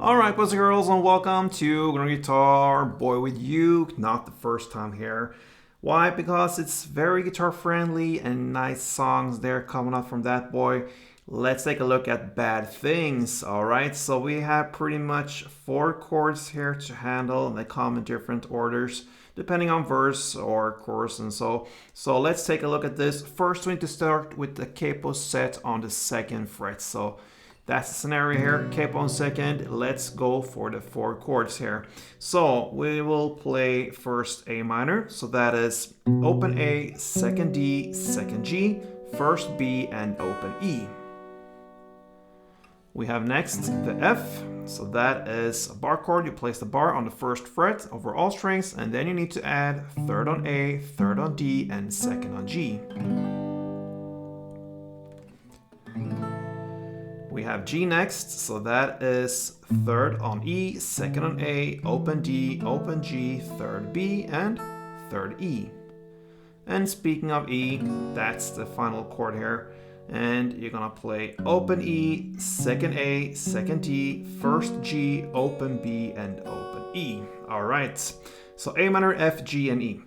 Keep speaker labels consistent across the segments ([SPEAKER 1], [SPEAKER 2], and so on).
[SPEAKER 1] Alright, boys and girls, and welcome to Gonna Guitar Boy with Uke. Not the first time here. Why? Because it's very guitar friendly and nice songs there coming up from that boy. Let's take a look at Bad Things. Alright, so we have pretty much 4 chords here to handle, and they come in different orders depending on verse or chorus and so. So let's take a look at this. First, we need to start with the capo set on the 2nd fret. So that's the scenario here, capo on 2nd. Let's go for the 4 chords here. So we will play first A minor. So that is open A, 2nd D, 2nd G, 1st B, and open E. We have next the F. So that is a bar chord. You place the bar on the 1st fret over all strings, and then you need to add 3rd on A, 3rd on D, and 2nd on G. We have G next, so that is 3rd on E, 2nd on A, open D, open G, 3rd B, and 3rd E. And speaking of E, that's the final chord here. And you're gonna play open E, 2nd A, 2nd D, 1st G, open B, and open E. Alright, so A minor, F, G, and E.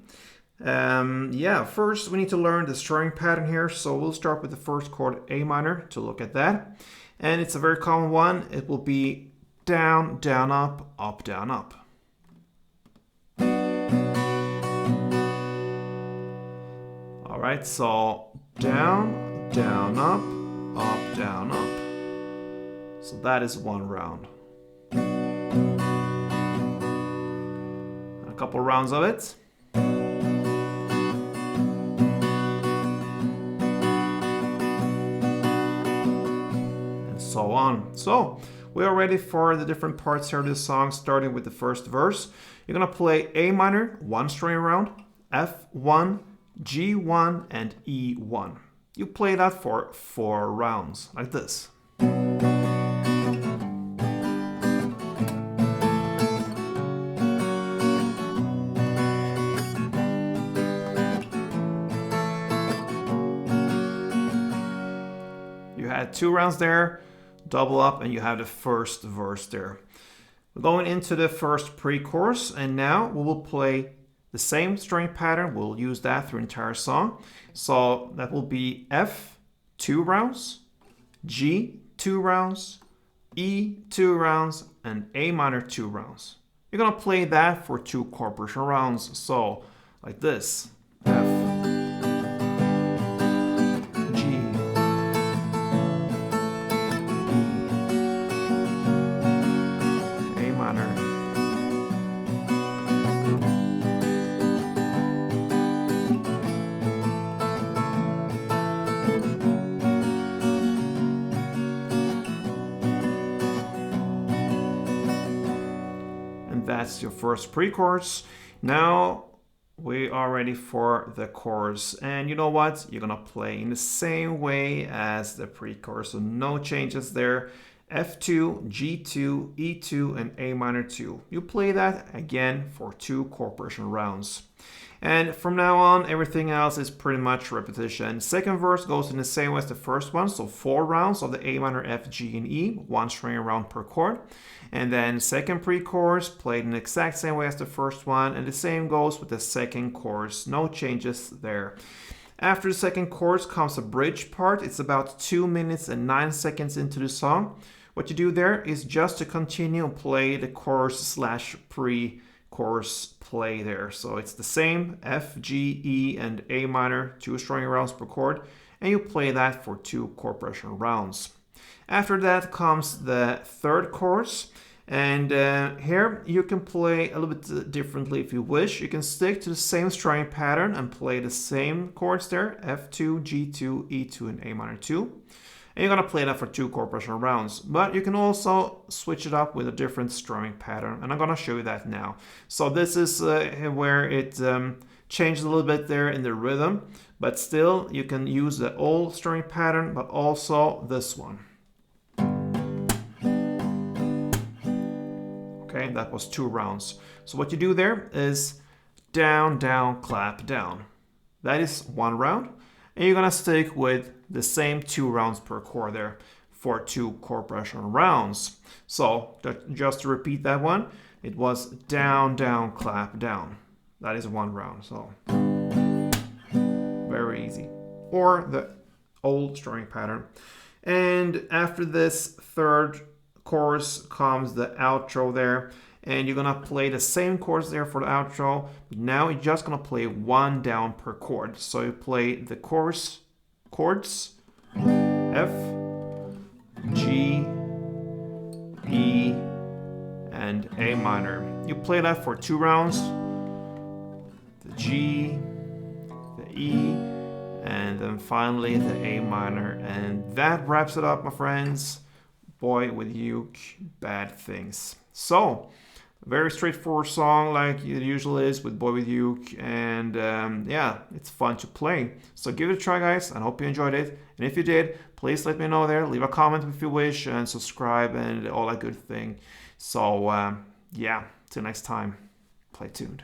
[SPEAKER 1] First we need to learn the strumming pattern here, so we'll start with the first chord, A minor, to look at that. And it's a very common one. It will be down, down, up, down, up. All right, so down, down, up, down, up. So that is one round. A couple rounds of it. So on. So we are ready for the different parts here of this song, starting with the first verse. You're gonna play A minor, 1 string around, F1, G1, and E1. You play that for 4 rounds, like this. You had 2 rounds there. Double up, and you have the first verse there. We're going into the first pre-chorus, and now we will play the same string pattern. We'll use that through the entire song. So that will be F 2 rounds, G 2 rounds, E 2 rounds, and A minor 2 rounds. You're gonna play that for 2 chord progression rounds. So like this. F, that's your first pre-chorus. Now we are ready for the chorus, and you know what? You're gonna play in the same way as the pre-chorus, so no changes there. F2, G2, E2, and A minor 2. You play that again for 2 chord progression rounds. And from now on, everything else is pretty much repetition. Second verse goes in the same way as the first one, so 4 rounds of the A minor, F, G, and E, 1 string around per chord. And then second pre-chorus played in the exact same way as the first one, and the same goes with the second chorus. No changes there. After the second chorus comes a bridge part. It's about 2 minutes and 9 seconds into the song. What you do there is just to continue and play the chorus / pre-chorus play there. So it's the same F, G, E, and A minor, 2 string rounds per chord, and you play that for 2 chord progression rounds. After that comes the third chorus, and here you can play a little bit differently if you wish. You can stick to the same strumming pattern and play the same chords there, F2, G2, E2, and A minor 2. And you're gonna play that for 2 chord progression rounds. But you can also switch it up with a different strumming pattern, and I'm gonna show you that now. So this is where it changed a little bit there in the rhythm, but still you can use the old strumming pattern, but also this one. Okay, that was 2 rounds. So what you do there is down, down, clap, down. That is 1 round. And you're gonna stick with the same 2 rounds per chord there. for 2 chord progression rounds. So just to repeat that one, it was down, down, clap, down. That is 1 round, so very easy. Or the old strumming pattern. And after this 3rd chorus comes the outro there, and you're gonna play the same chords there for the outro. Now you're just gonna play 1 down per chord. So you play the chords F, G, E, and A minor. You play that for 2 rounds. The G, the E, and then finally the A minor. And that wraps it up, my friends. Boy with Uke, Bad Things. So, very straightforward song like it usually is with Boy with Uke, and yeah, it's fun to play. So give it a try, guys, and hope you enjoyed it. And if you did, please let me know there. Leave a comment if you wish, and subscribe and all that good thing. So yeah, till next time, play tuned.